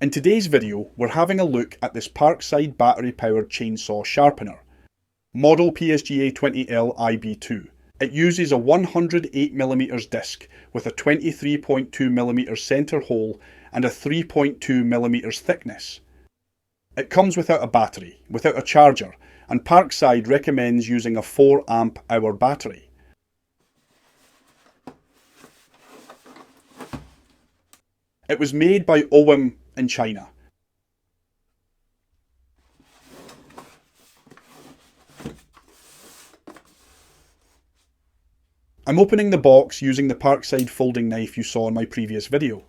In today's video, we're having a look at this Parkside battery-powered chainsaw sharpener, model PSGA 20L IB2. It uses a 108mm disc with a 23.2mm centre hole and a 3.2mm thickness. It comes without a battery, without a charger, and Parkside recommends using a 4 amp hour battery. It was made by OWIM in China. I'm opening the box using the Parkside folding knife you saw in my previous video.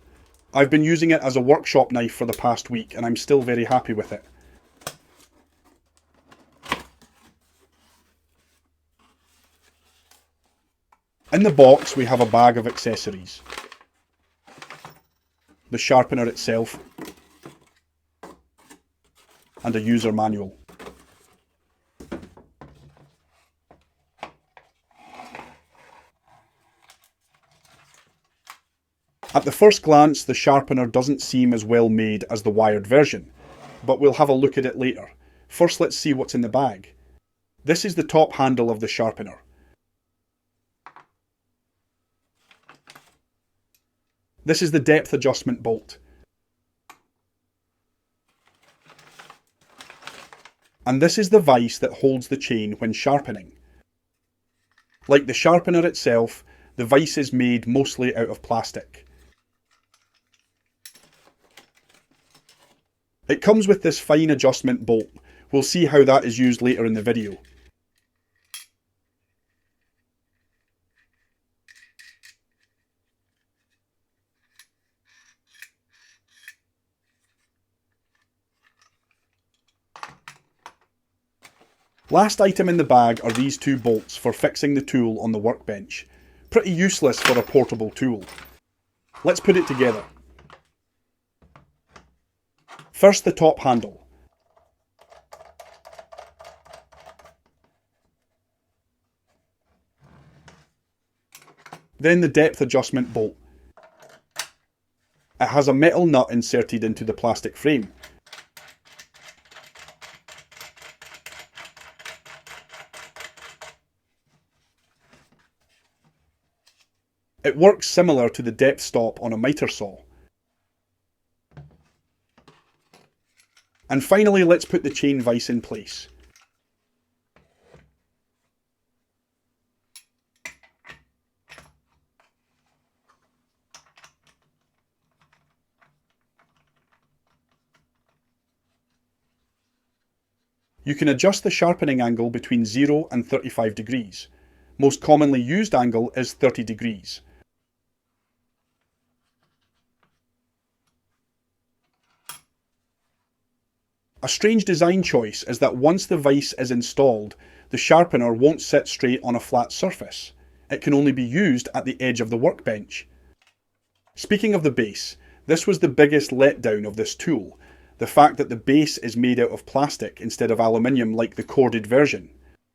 I've been using it as a workshop knife for the past week and I'm still very happy with it. In the box we have a bag of accessories, the sharpener itself, and a user manual. At the first glance, the sharpener doesn't seem as well made as the wired version, but we'll have a look at it later. First, let's see what's in the bag. This is the top handle of the sharpener. This is the depth adjustment bolt. And this is the vise that holds the chain when sharpening. Like the sharpener itself, the vise is made mostly out of plastic. It comes with this fine adjustment bolt. We'll see how that is used later in the video. Last item in the bag are these two bolts for fixing the tool on the workbench. Pretty useless for a portable tool. Let's put it together. First, the top handle. Then the depth adjustment bolt. It has a metal nut inserted into the plastic frame. It works similar to the depth stop on a miter saw. And finally, let's put the chain vise in place. You can adjust the sharpening angle between 0 and 35 degrees. Most commonly used angle is 30 degrees. A strange design choice is that once the vise is installed, the sharpener won't sit straight on a flat surface. It can only be used at the edge of the workbench. Speaking of the base, this was the biggest letdown of this tool, the fact that the base is made out of plastic instead of aluminium like the corded version.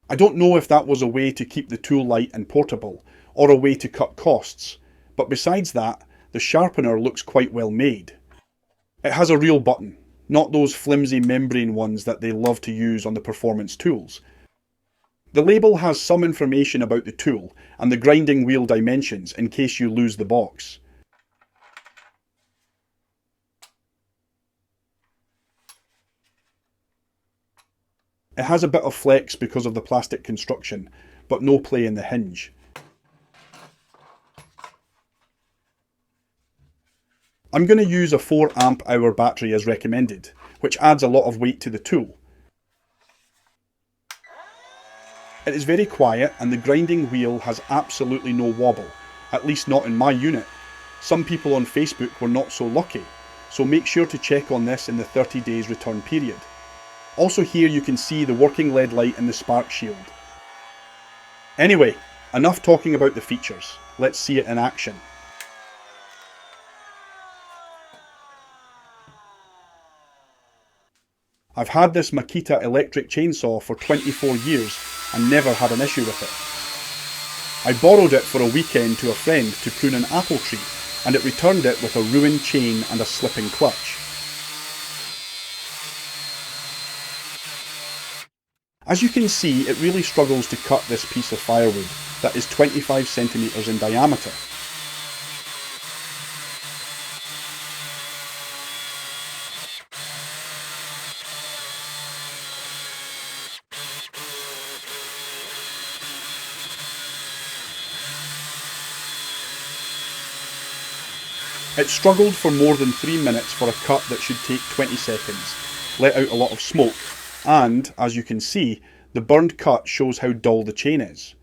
I don't know if that was a way to keep the tool light and portable, or a way to cut costs, but besides that, the sharpener looks quite well made. It has a real button, not those flimsy membrane ones that they love to use on the performance tools. The label has some information about the tool and the grinding wheel dimensions in case you lose the box. It has a bit of flex because of the plastic construction, but no play in the hinge. I'm going to use a 4 amp hour battery as recommended, which adds a lot of weight to the tool. It is very quiet and the grinding wheel has absolutely no wobble, at least not in my unit. Some people on Facebook were not so lucky, so make sure to check on this in the 30 days return period. Also here you can see the working LED light and the spark shield. Anyway, enough talking about the features. Let's see it in action. I've had this Makita electric chainsaw for 24 years and never had an issue with it. I borrowed it for a weekend to a friend to prune an apple tree, and it returned it with a ruined chain and a slipping clutch. As you can see, it really struggles to cut this piece of firewood that is 25 centimeters in diameter. It struggled for more than 3 minutes for a cut that should take 20 seconds, let out a lot of smoke, and, as you can see, the burned cut shows how dull the chain is.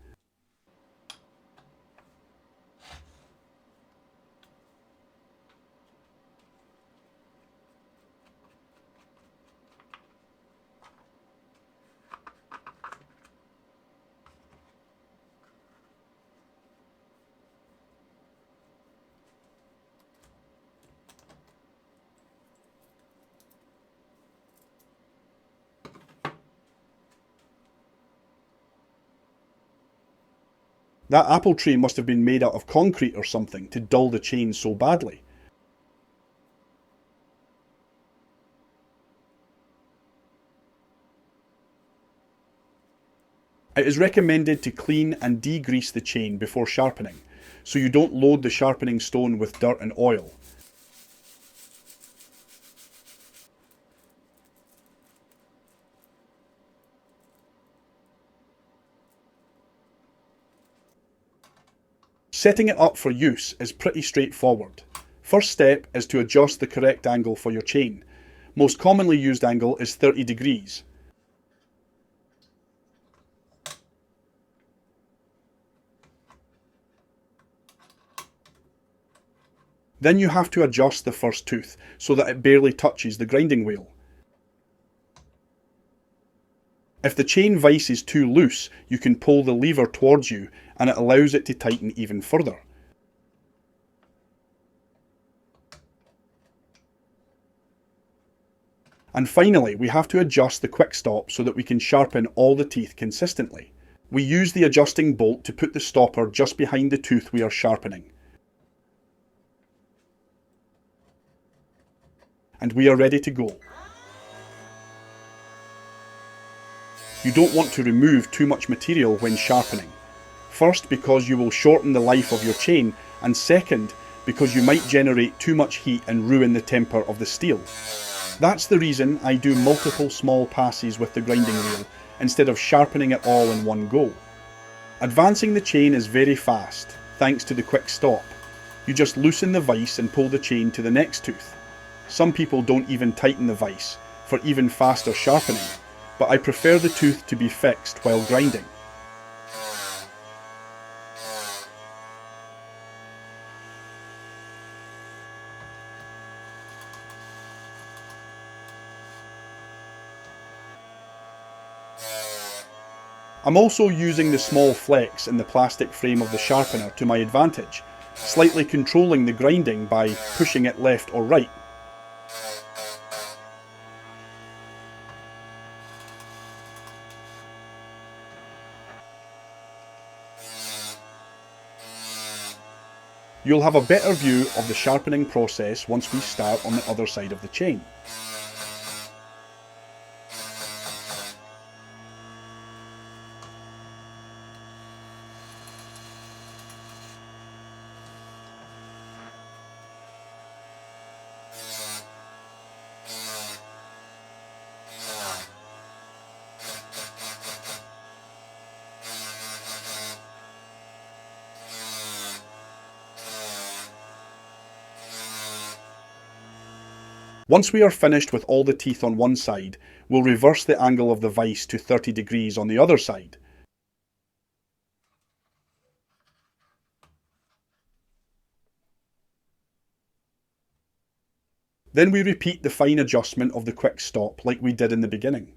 That apple tree must have been made out of concrete or something to dull the chain so badly. It is recommended to clean and degrease the chain before sharpening, so you don't load the sharpening stone with dirt and oil. Setting it up for use is pretty straightforward. First step is to adjust the correct angle for your chain. Most commonly used angle is 30 degrees. Then you have to adjust the first tooth so that it barely touches the grinding wheel. If the chain vise is too loose, you can pull the lever towards you and it allows it to tighten even further. And finally, we have to adjust the quick stop so that we can sharpen all the teeth consistently. We use the adjusting bolt to put the stopper just behind the tooth we are sharpening. And we are ready to go. You don't want to remove too much material when sharpening. First, because you will shorten the life of your chain, and second, because you might generate too much heat and ruin the temper of the steel. That's the reason I do multiple small passes with the grinding wheel instead of sharpening it all in one go. Advancing the chain is very fast, thanks to the quick stop. You just loosen the vise and pull the chain to the next tooth. Some people don't even tighten the vise for even faster sharpening, but I prefer the tooth to be fixed while grinding. I'm also using the small flex in the plastic frame of the sharpener to my advantage, slightly controlling the grinding by pushing it left or right. You'll have a better view of the sharpening process once we start on the other side of the chain. Once we are finished with all the teeth on one side, we'll reverse the angle of the vise to 30 degrees on the other side. Then we repeat the fine adjustment of the quick stop like we did in the beginning.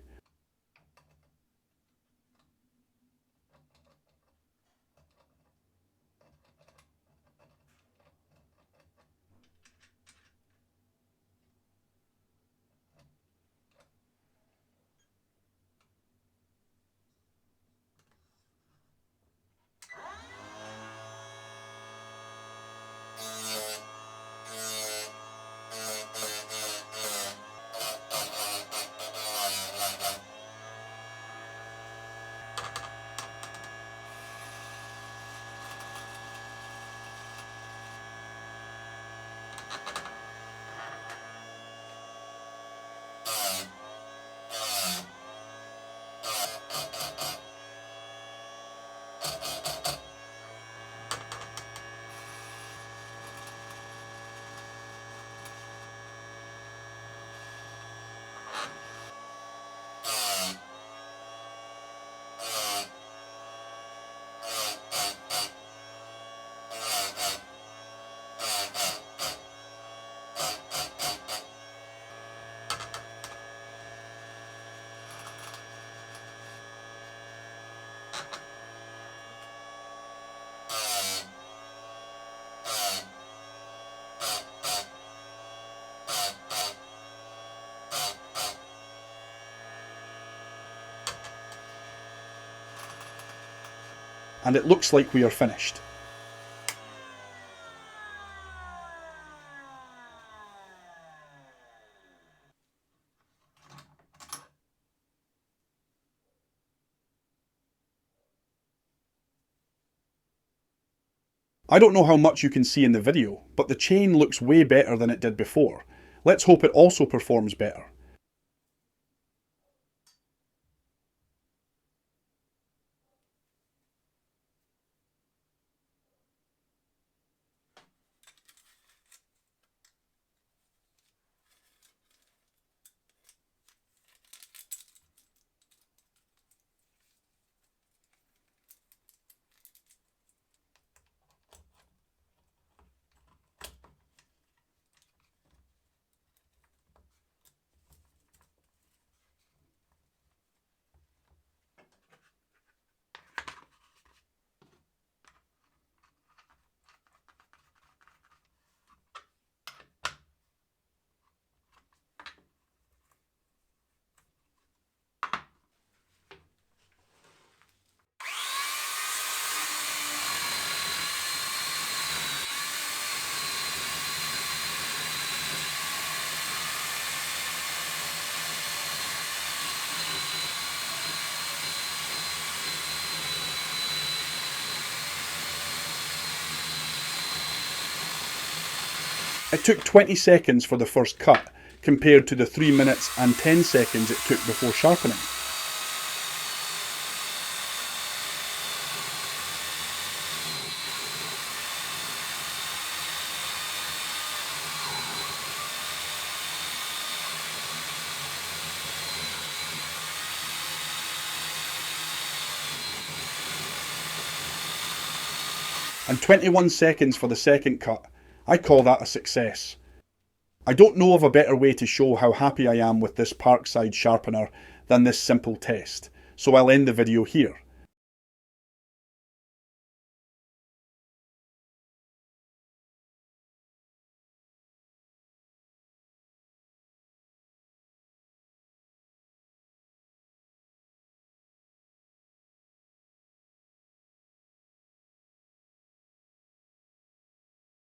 and it looks like we are finished. I don't know how much you can see in the video, but the chain looks way better than it did before. Let's hope it also performs better. It took 20 seconds for the first cut, compared to the 3 minutes and 10 seconds it took before sharpening. And 21 seconds for the second cut. I call that a success. I don't know of a better way to show how happy I am with this Parkside sharpener than this simple test, so I'll end the video here.